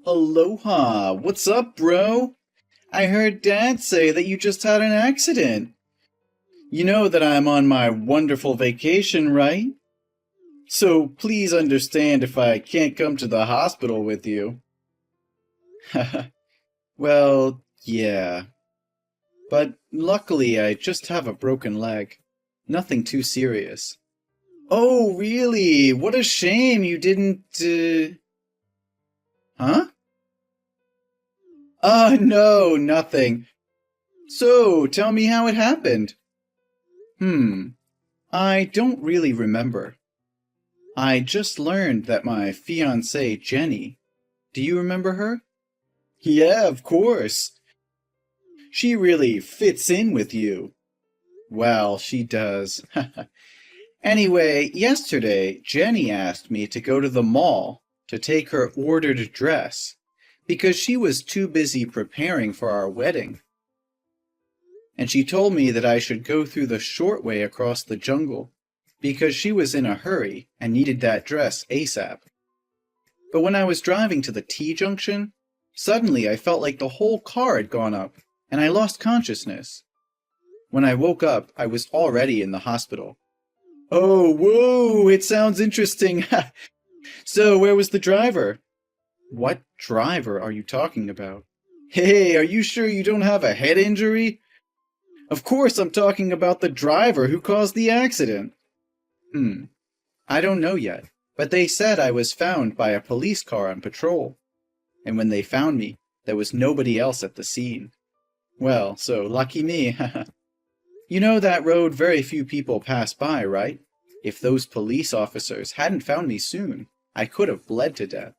Aloha, what's up, bro? I heard Dad say that you just had an accident. You know that I'm on my wonderful vacation, right? So please understand if I can't come to the hospital with you. Well, yeah. But luckily I just have a broken leg. Nothing too serious. Oh, really? What a shame you didn't, Huh? No, nothing. So, tell me how it happened. I don't really remember. I just learned that my fiancée, Jenny. Do you remember her? Yeah, of course. She really fits in with you. Well, she does. Anyway, yesterday, Jenny asked me to go to the mall to take her ordered dress because she was too busy preparing for our wedding. And she told me that I should go through the short way across the jungle because she was in a hurry and needed that dress ASAP. But when I was driving to the T-junction, suddenly I felt like the whole car had gone up and I lost consciousness. When I woke up, I was already in the hospital. Oh, whoa, it sounds interesting. So, where was the driver? What driver are you talking about? Hey, are you sure you don't have a head injury? Of course I'm talking about the driver who caused the accident. I don't know yet, but they said I was found by a police car on patrol. And when they found me, there was nobody else at the scene. Well, so lucky me. You know that road very few people pass by, right? If those police officers hadn't found me soon, I could have bled to death.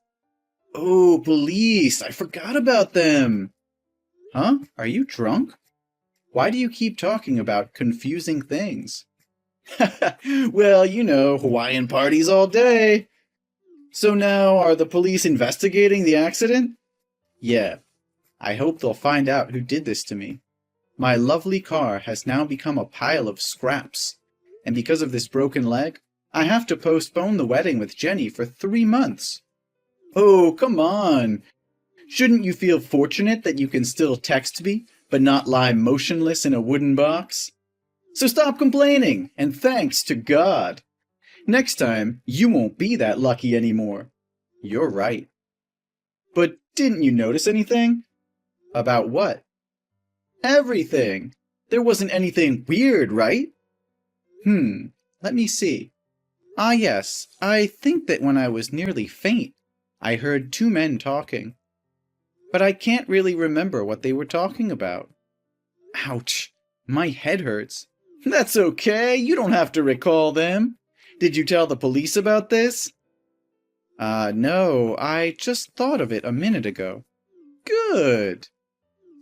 Oh, police! I forgot about them! Huh? Are you drunk? Why do you keep talking about confusing things? Well, you know, Hawaiian parties all day. So now, are the police investigating the accident? Yeah. I hope they'll find out who did this to me. My lovely car has now become a pile of scraps. And because of this broken leg, I have to postpone the wedding with Jenny for 3 months. Oh, come on. Shouldn't you feel fortunate that you can still text me, but not lie motionless in a wooden box? So stop complaining, and thanks to God. Next time, you won't be that lucky anymore. You're right. But didn't you notice anything? About what? Everything. There wasn't anything weird, right? Let me see. Ah, yes, I think that when I was nearly faint, I heard 2 men talking. But I can't really remember what they were talking about. Ouch, my head hurts. That's okay, you don't have to recall them. Did you tell the police about this? No, I just thought of it a minute ago. Good.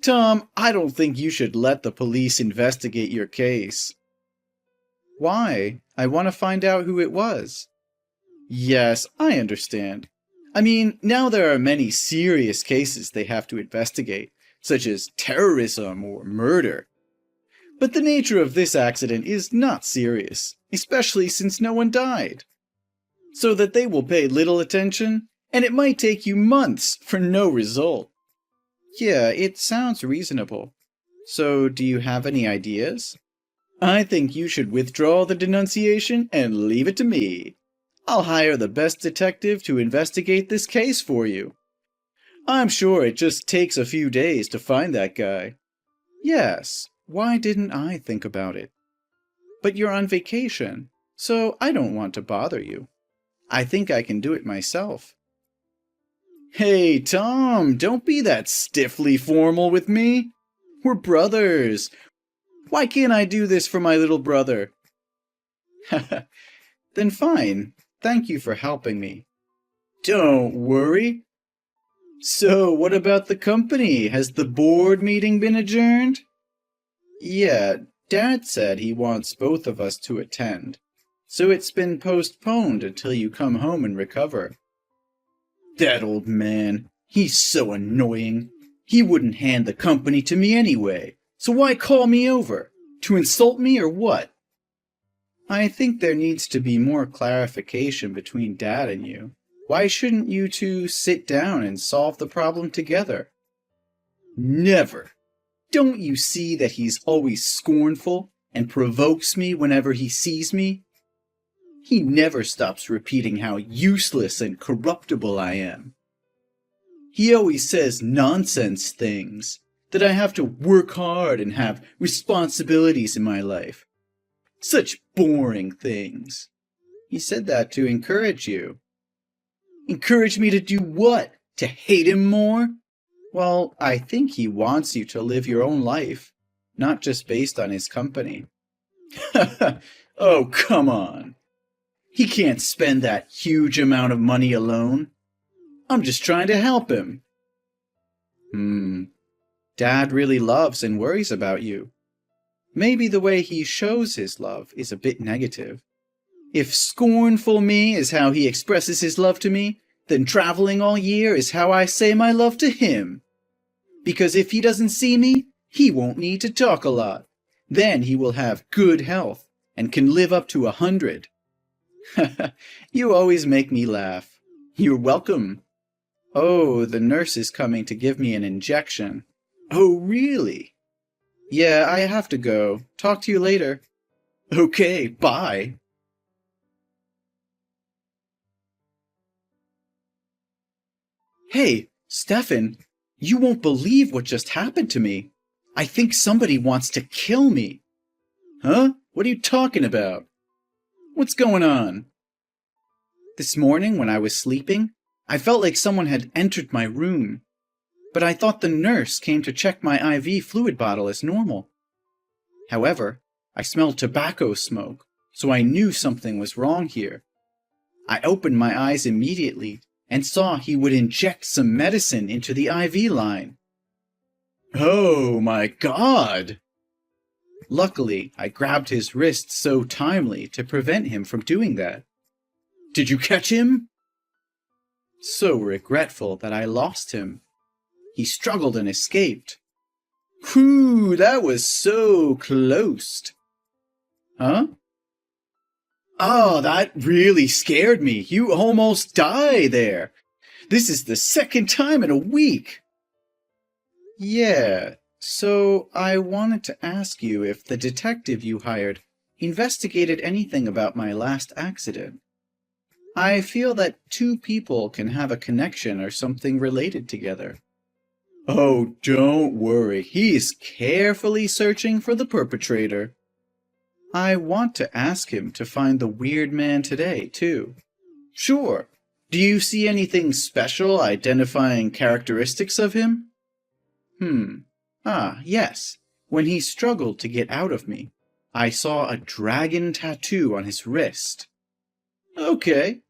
Tom, I don't think you should let the police investigate your case. Why? I want to find out who it was. Yes, I understand. I mean, now there are many serious cases they have to investigate, such as terrorism or murder. But the nature of this accident is not serious, especially since no one died. So that they will pay little attention, and it might take you months for no result. Yeah, it sounds reasonable. So, do you have any ideas? I think you should withdraw the denunciation and leave it to me. I'll hire the best detective to investigate this case for you. I'm sure it just takes a few days to find that guy. Yes, why didn't I think about it? But you're on vacation, so I don't want to bother you. I think I can do it myself. Hey, Tom, don't be that stiffly formal with me. We're brothers. Why can't I do this for my little brother? Then fine. Thank you for helping me. Don't worry. So, what about the company? Has the board meeting been adjourned? Yeah, Dad said he wants both of us to attend. So it's been postponed until you come home and recover. That old man, he's so annoying. He wouldn't hand the company to me anyway. So why call me over? To insult me or what? I think there needs to be more clarification between Dad and you. Why shouldn't you two sit down and solve the problem together? Never. Don't you see that he's always scornful and provokes me whenever he sees me? He never stops repeating how useless and corruptible I am. He always says nonsense things, that I have to work hard and have responsibilities in my life. Such boring things. He said that to encourage you. Encourage me to do what? To hate him more? Well, I think he wants you to live your own life, not just based on his company. Oh, come on. He can't spend that huge amount of money alone. I'm just trying to help him. Dad really loves and worries about you. Maybe the way he shows his love is a bit negative. If scornful me is how he expresses his love to me, then traveling all year is how I say my love to him. Because if he doesn't see me, he won't need to talk a lot. Then he will have good health and can live up to 100. You always make me laugh. You're welcome. Oh, the nurse is coming to give me an injection. Oh, really? Yeah, I have to go. Talk to you later. Okay, bye. Hey, Stefan, you won't believe what just happened to me. I think somebody wants to kill me. Huh? What are you talking about? What's going on? This morning when I was sleeping, I felt like someone had entered my room, but I thought the nurse came to check my IV fluid bottle as normal. However, I smelled tobacco smoke, so I knew something was wrong here. I opened my eyes immediately and saw he would inject some medicine into the IV line. Oh my God! Luckily, I grabbed his wrist so timely to prevent him from doing that. Did you catch him? So regretful that I lost him. He struggled and escaped. Whew, that was so close. Huh? Oh, that really scared me. You almost died there. This is the second time in a week. Yeah, so I wanted to ask you if the detective you hired investigated anything about my last accident. I feel that two people can have a connection or something related together. Oh, don't worry. He's carefully searching for the perpetrator. I want to ask him to find the weird man today, too. Sure. Do you see anything special identifying characteristics of him? Yes. When he struggled to get out of me, I saw a dragon tattoo on his wrist. Okay.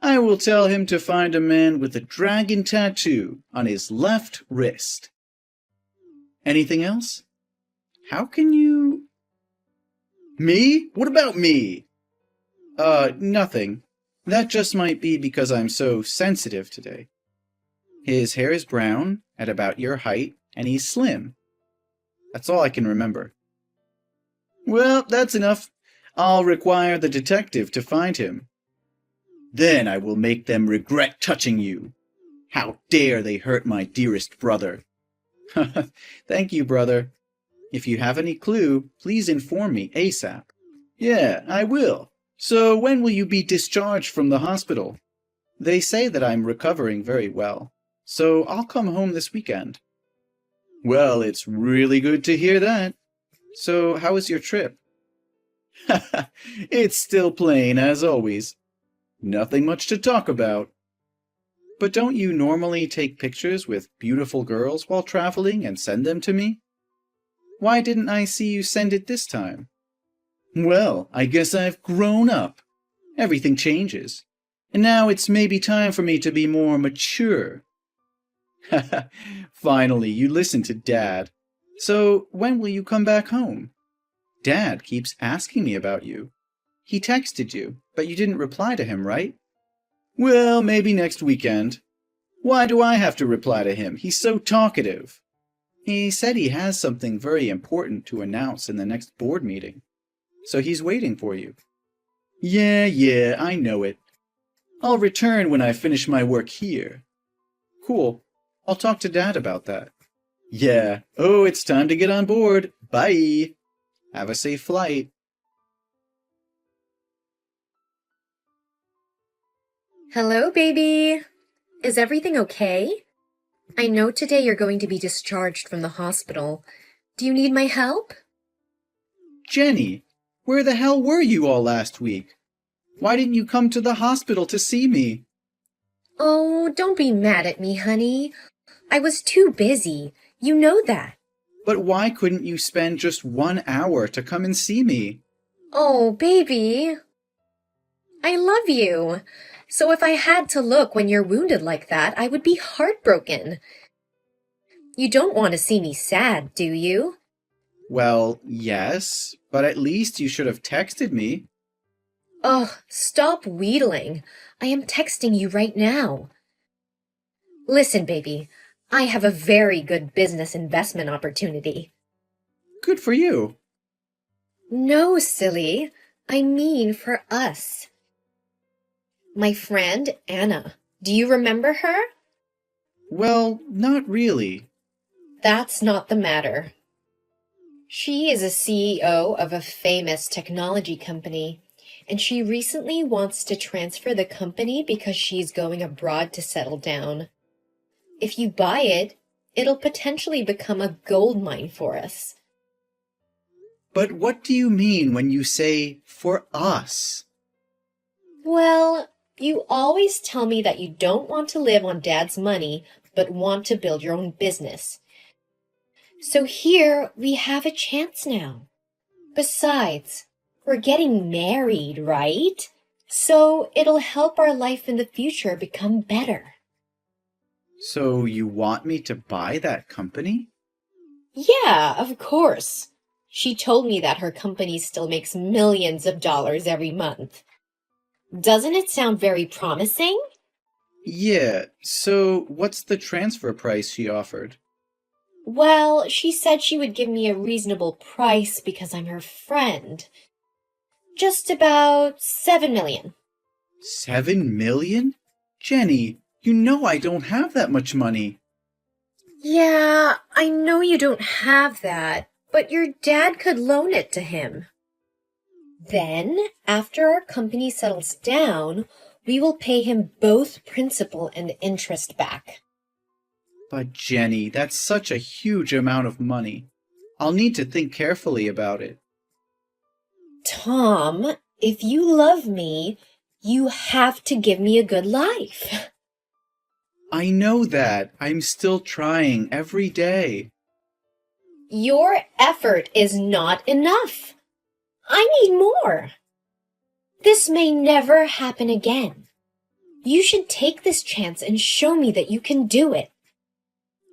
I will tell him to find a man with a dragon tattoo on his left wrist. Anything else? How can you... Me? What about me? Nothing. That just might be because I'm so sensitive today. His hair is brown, at about your height, and he's slim. That's all I can remember. Well, that's enough. I'll require the detective to find him. Then I will make them regret touching you. How dare they hurt my dearest brother? Thank you, brother. If you have any clue, please inform me ASAP. Yeah, I will. So when will you be discharged from the hospital? They say that I'm recovering very well, so I'll come home this weekend. Well, it's really good to hear that. So how was your trip? It's still plain as always. Nothing much to talk about. But don't you normally take pictures with beautiful girls while traveling and send them to me? Why didn't I see you send it this time? Well, I guess I've grown up. Everything changes. And now it's maybe time for me to be more mature. Finally, you listen to Dad. So, when will you come back home? Dad keeps asking me about you. He texted you, but you didn't reply to him, right? Well, maybe next weekend. Why do I have to reply to him? He's so talkative. He said he has something very important to announce in the next board meeting. So he's waiting for you. Yeah, I know it. I'll return when I finish my work here. Cool. I'll talk to Dad about that. Yeah. Oh, it's time to get on board. Bye. Have a safe flight. Hello, baby. Is everything okay? I know today you're going to be discharged from the hospital. Do you need my help? Jenny, where the hell were you all last week? Why didn't you come to the hospital to see me? Oh, don't be mad at me, honey. I was too busy. You know that. But why couldn't you spend just 1 hour to come and see me? Oh, baby. I love you. So if I had to look when you're wounded like that, I would be heartbroken. You don't want to see me sad, do you? Well, yes, but at least you should have texted me. Oh, stop wheedling. I am texting you right now. Listen, baby, I have a very good business investment opportunity. Good for you. No, silly. I mean for us. My friend, Anna. Do you remember her? Well, not really. That's not the matter. She is a CEO of a famous technology company, and she recently wants to transfer the company because she's going abroad to settle down. If you buy it, it'll potentially become a gold mine for us. But what do you mean when you say, for us? Well, you always tell me that you don't want to live on Dad's money, but want to build your own business. So here we have a chance now. Besides, we're getting married, right? So it'll help our life in the future become better. So you want me to buy that company? Yeah, of course. She told me that her company still makes millions of dollars every month. Doesn't it sound very promising? Yeah, so what's the transfer price she offered? Well, she said she would give me a reasonable price because I'm her friend. Just about 7 million. 7 million? Jenny, you know I don't have that much money. Yeah, I know you don't have that, but your dad could loan it to him. Then, after our company settles down, we will pay him both principal and interest back. But Jenny, that's such a huge amount of money. I'll need to think carefully about it. Tom, if you love me, you have to give me a good life. I know that. I'm still trying every day. Your effort is not enough. I need more. This may never happen again. You should take this chance and show me that you can do it.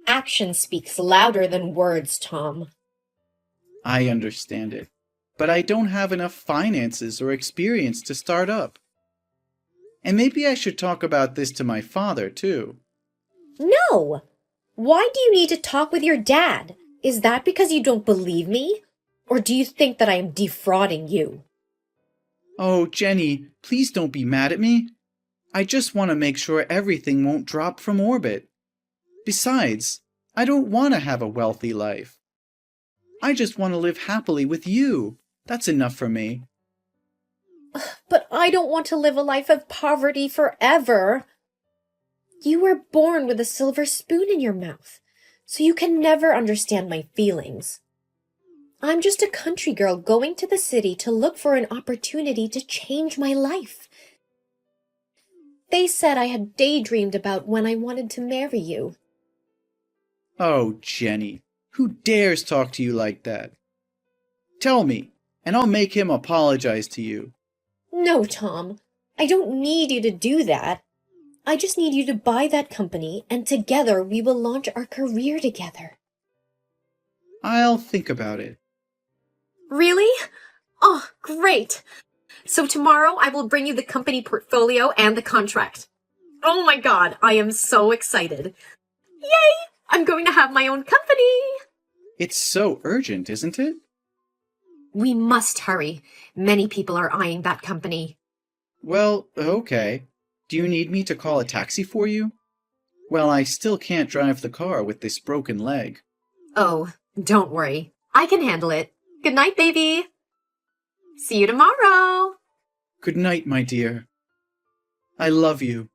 Action speaks louder than words, Tom. I understand it, but I don't have enough finances or experience to start up. And maybe I should talk about this to my father, too. No! Why do you need to talk with your dad? Is that because you don't believe me? Or do you think that I am defrauding you? Oh, Jenny, please don't be mad at me. I just want to make sure everything won't drop from orbit. Besides, I don't want to have a wealthy life. I just want to live happily with you. That's enough for me. But I don't want to live a life of poverty forever. You were born with a silver spoon in your mouth, so you can never understand my feelings. I'm just a country girl going to the city to look for an opportunity to change my life. They said I had daydreamed about when I wanted to marry you. Oh, Jenny, who dares talk to you like that? Tell me, and I'll make him apologize to you. No, Tom, I don't need you to do that. I just need you to buy that company, and together we will launch our career together. I'll think about it. Really? Oh, great. So tomorrow I will bring you the company portfolio and the contract. Oh my God, I am so excited. Yay! I'm going to have my own company. It's so urgent, isn't it? We must hurry. Many people are eyeing that company. Well, okay. Do you need me to call a taxi for you? Well, I still can't drive the car with this broken leg. Oh, don't worry. I can handle it. Good night, baby. See you tomorrow. Good night, my dear. I love you.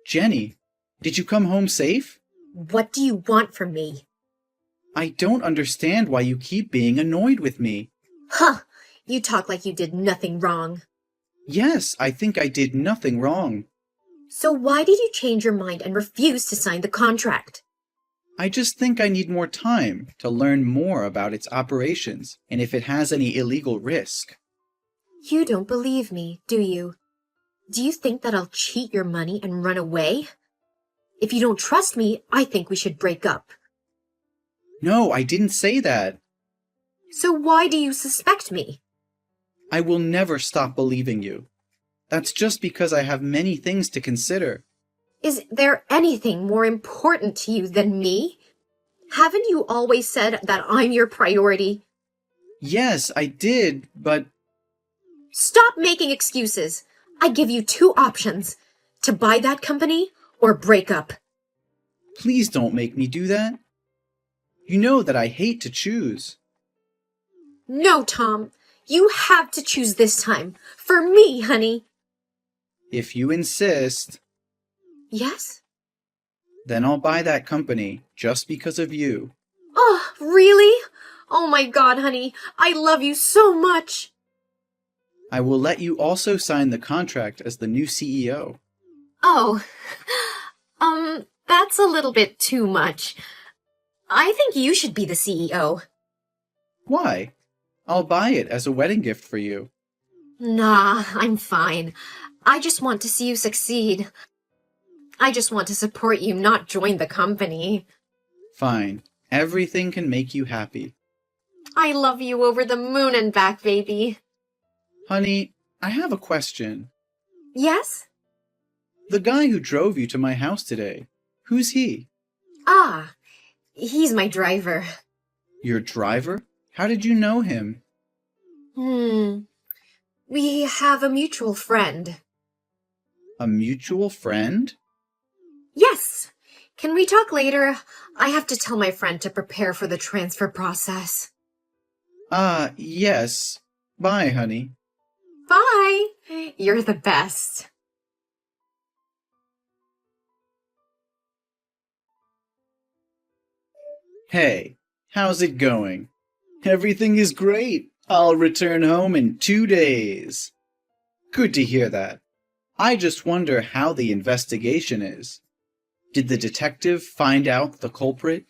Jenny, did you come home safe? What do you want from me? I don't understand why you keep being annoyed with me. Huh! You talk like you did nothing wrong. Yes, I think I did nothing wrong. So why did you change your mind and refuse to sign the contract? I just think I need more time to learn more about its operations and if it has any illegal risk. You don't believe me, do you? Do you think that I'll cheat your money and run away? If you don't trust me, I think we should break up. No, I didn't say that. So why do you suspect me? I will never stop believing you. That's just because I have many things to consider. Is there anything more important to you than me? Haven't you always said that I'm your priority? Yes, I did, but... Stop making excuses. I give you two options. To buy that company or break up. Please don't make me do that. You know that I hate to choose. No, Tom. You have to choose this time. For me, honey. If you insist, Yes? then I'll buy that company just because of you. Oh, really? Oh my God, honey. I love you so much. I will let you also sign the contract as the new CEO. Oh, that's a little bit too much. I think you should be the CEO. Why? I'll buy it as a wedding gift for you. Nah, I'm fine. I just want to see you succeed. I just want to support you, not join the company. Fine. Everything can make you happy. I love you over the moon and back, baby. Honey, I have a question. Yes? The guy who drove you to my house today, who's he? Ah, he's my driver. Your driver? How did you know him? We have a mutual friend. A mutual friend? Yes. Can we talk later? I have to tell my friend to prepare for the transfer process. Yes. Bye, honey. Bye. You're the best. Hey, how's it going? Everything is great. I'll return home in 2 days. Good to hear that. I just wonder how the investigation is. Did the detective find out the culprit?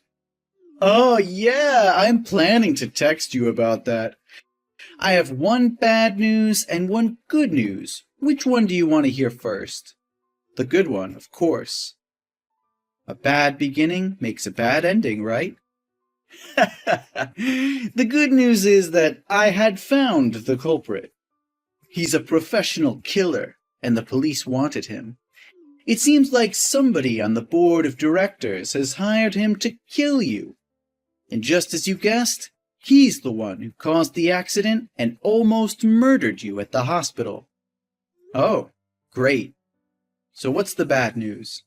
Oh, yeah, I'm planning to text you about that. I have one bad news and one good news. Which one do you want to hear first? The good one, of course. A bad beginning makes a bad ending, right? The good news is that I had found the culprit. He's a professional killer, and the police wanted him. It seems like somebody on the board of directors has hired him to kill you. And just as you guessed, he's the one who caused the accident and almost murdered you at the hospital. Oh, great. So what's the bad news?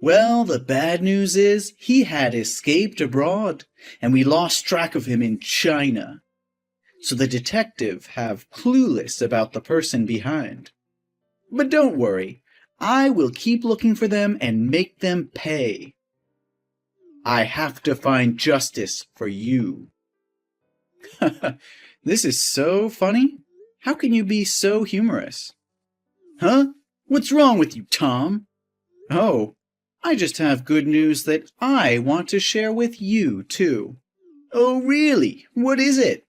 Well, the bad news is he had escaped abroad, and we lost track of him in China. So the detective have clueless about the person behind. But don't worry, I will keep looking for them and make them pay. I have to find justice for you. This is so funny. How can you be so humorous? Huh? What's wrong with you, Tom? Oh, I just have good news that I want to share with you, too. Oh, really? What is it?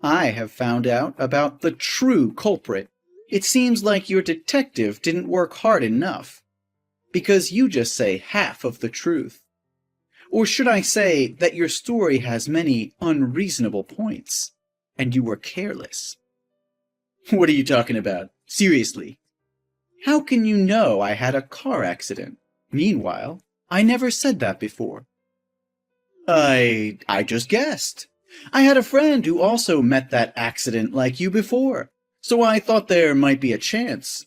I have found out about the true culprit. It seems like your detective didn't work hard enough, because you just say half of the truth. Or should I say that your story has many unreasonable points, and you were careless? What are you talking about? Seriously. How can you know I had a car accident? Meanwhile, I never said that before. I just guessed. I had a friend who also met that accident like you before, so I thought there might be a chance.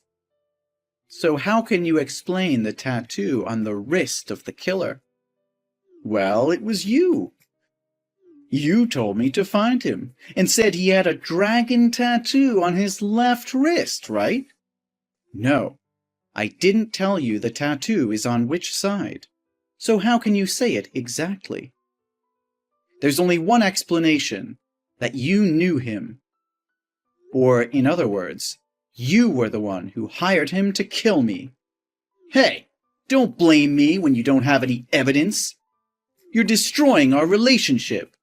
So how can you explain the tattoo on the wrist of the killer? Well, it was you. You told me to find him, and said he had a dragon tattoo on his left wrist, right? No, I didn't tell you the tattoo is on which side. So how can you say it exactly? There's only one explanation, that you knew him. Or, in other words, you were the one who hired him to kill me. Hey, don't blame me when you don't have any evidence. You're destroying our relationship.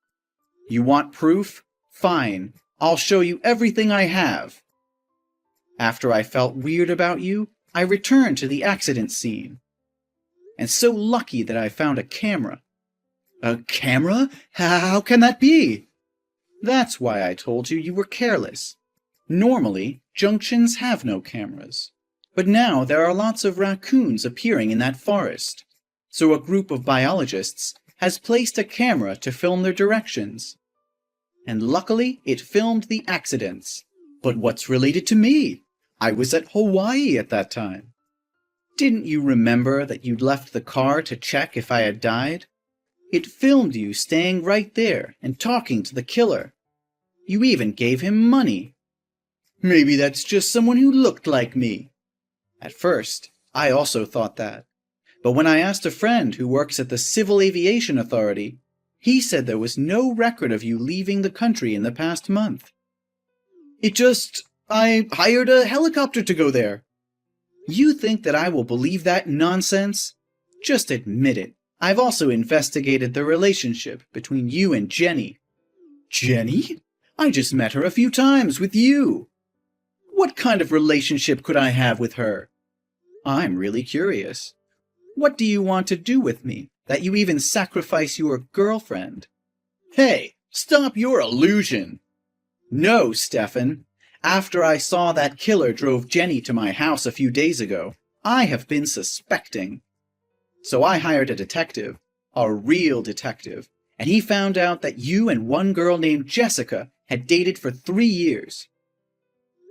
You want proof? Fine, I'll show you everything I have. After I felt weird about you, I returned to the accident scene. And so lucky that I found a camera. A camera? How can that be? That's why I told you were careless. Normally, junctions have no cameras. But now there are lots of raccoons appearing in that forest. So a group of biologists has placed a camera to film their directions. And luckily, it filmed the accidents. But what's related to me? I was at Hawaii at that time. Didn't you remember that you'd left the car to check if I had died? It filmed you staying right there and talking to the killer. You even gave him money. Maybe that's just someone who looked like me. At first, I also thought that. But when I asked a friend who works at the Civil Aviation Authority, he said there was no record of you leaving the country in the past month. I hired a helicopter to go there. You think that I will believe that nonsense? Just admit it. I've also investigated the relationship between you and Jenny. Jenny? I just met her a few times with you. What kind of relationship could I have with her? I'm really curious. What do you want to do with me, that you even sacrifice your girlfriend? Hey, stop your illusion. No, Stefan. After I saw that killer drove Jenny to my house a few days ago, I have been suspecting. So I hired a detective, a real detective, and he found out that you and one girl named Jessica had dated for 3 years.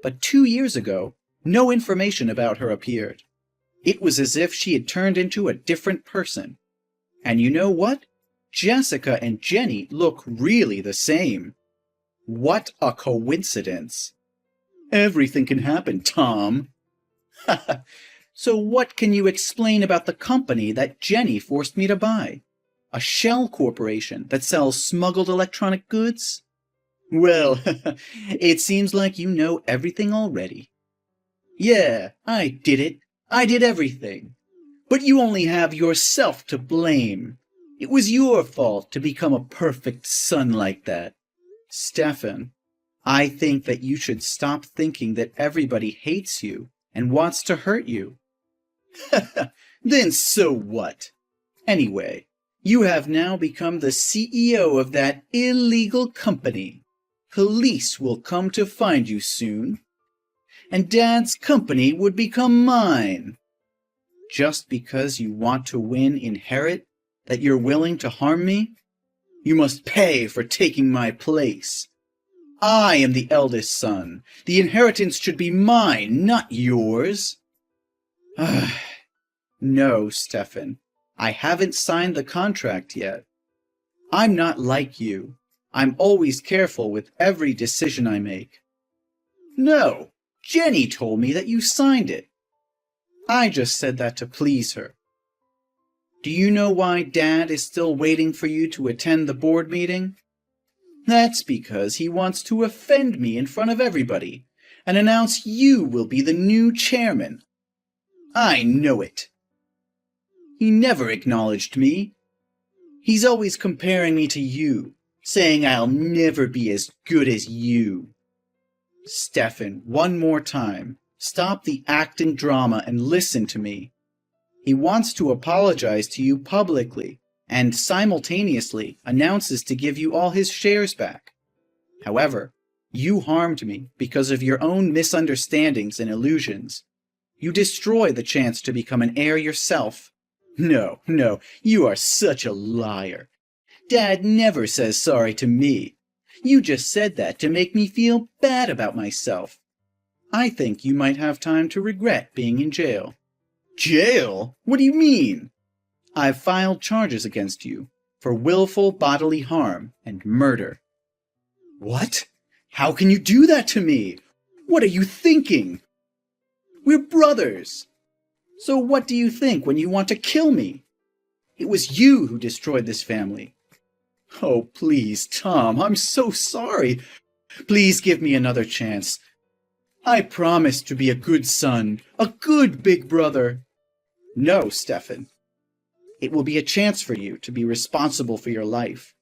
But 2 years ago, no information about her appeared. It was as if she had turned into a different person. And you know what? Jessica and Jenny look really the same. What a coincidence. Everything can happen, Tom. So what can you explain about the company that Jenny forced me to buy? A shell corporation that sells smuggled electronic goods? Well, it seems like you know everything already. Yeah, I did it. I did everything. But you only have yourself to blame. It was your fault to become a perfect son like that. Stefan, I think that you should stop thinking that everybody hates you and wants to hurt you. Then so what? Anyway, you have now become the CEO of that illegal company. Police will come to find you soon. And Dad's company would become mine. Just because you want to win inherit that you're willing to harm me? You must pay for taking my place. I am the eldest son. The inheritance should be mine, not yours. No, Stefan. I haven't signed the contract yet. I'm not like you. I'm always careful with every decision I make. No, Jenny told me that you signed it. I just said that to please her. Do you know why Dad is still waiting for you to attend the board meeting? That's because he wants to offend me in front of everybody and announce you will be the new chairman. I know it. He never acknowledged me. He's always comparing me to you, saying I'll never be as good as you. Stefan, one more time, stop the acting drama and listen to me. He wants to apologize to you publicly and simultaneously announces to give you all his shares back. However, you harmed me because of your own misunderstandings and illusions. You destroy the chance to become an heir yourself. No, you are such a liar. Dad never says sorry to me. You just said that to make me feel bad about myself. I think you might have time to regret being in jail. Jail? What do you mean? I've filed charges against you for willful bodily harm and murder. What? How can you do that to me? What are you thinking? We're brothers. So what do you think when you want to kill me? It was you who destroyed this family. Oh, please, Tom, I'm so sorry. Please give me another chance. I promise to be a good son, a good big brother. No, Stefan. It will be a chance for you to be responsible for your life.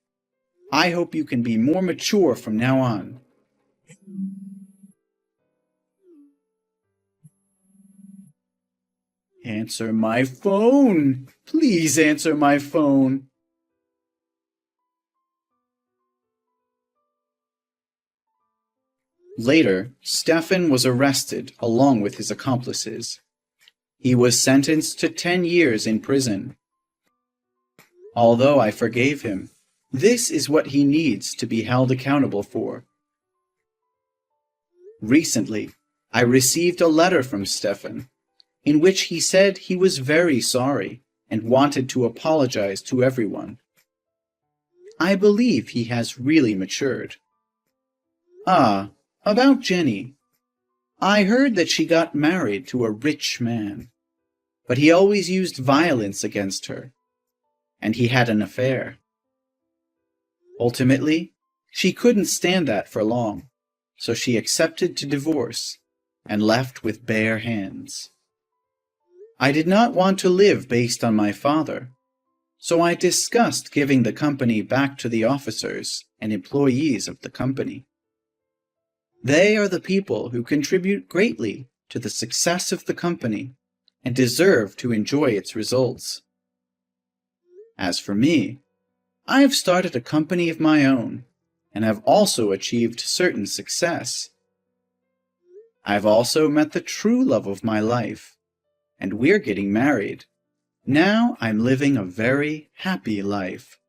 I hope you can be more mature from now on. Answer my phone. Please answer my phone. Later, Stefan was arrested along with his accomplices. He was sentenced to 10 years in prison. Although I forgave him, this is what he needs to be held accountable for. Recently, I received a letter from Stefan, in which he said he was very sorry and wanted to apologize to everyone. I believe he has really matured. About Jenny. I heard that she got married to a rich man, but he always used violence against her, and he had an affair. Ultimately, she couldn't stand that for long, so she accepted to divorce and left with bare hands. I did not want to live based on my father, so I discussed giving the company back to the officers and employees of the company. They are the people who contribute greatly to the success of the company and deserve to enjoy its results. As for me, I have started a company of my own and have also achieved certain success. I've also met the true love of my life, and we're getting married. Now I'm living a very happy life.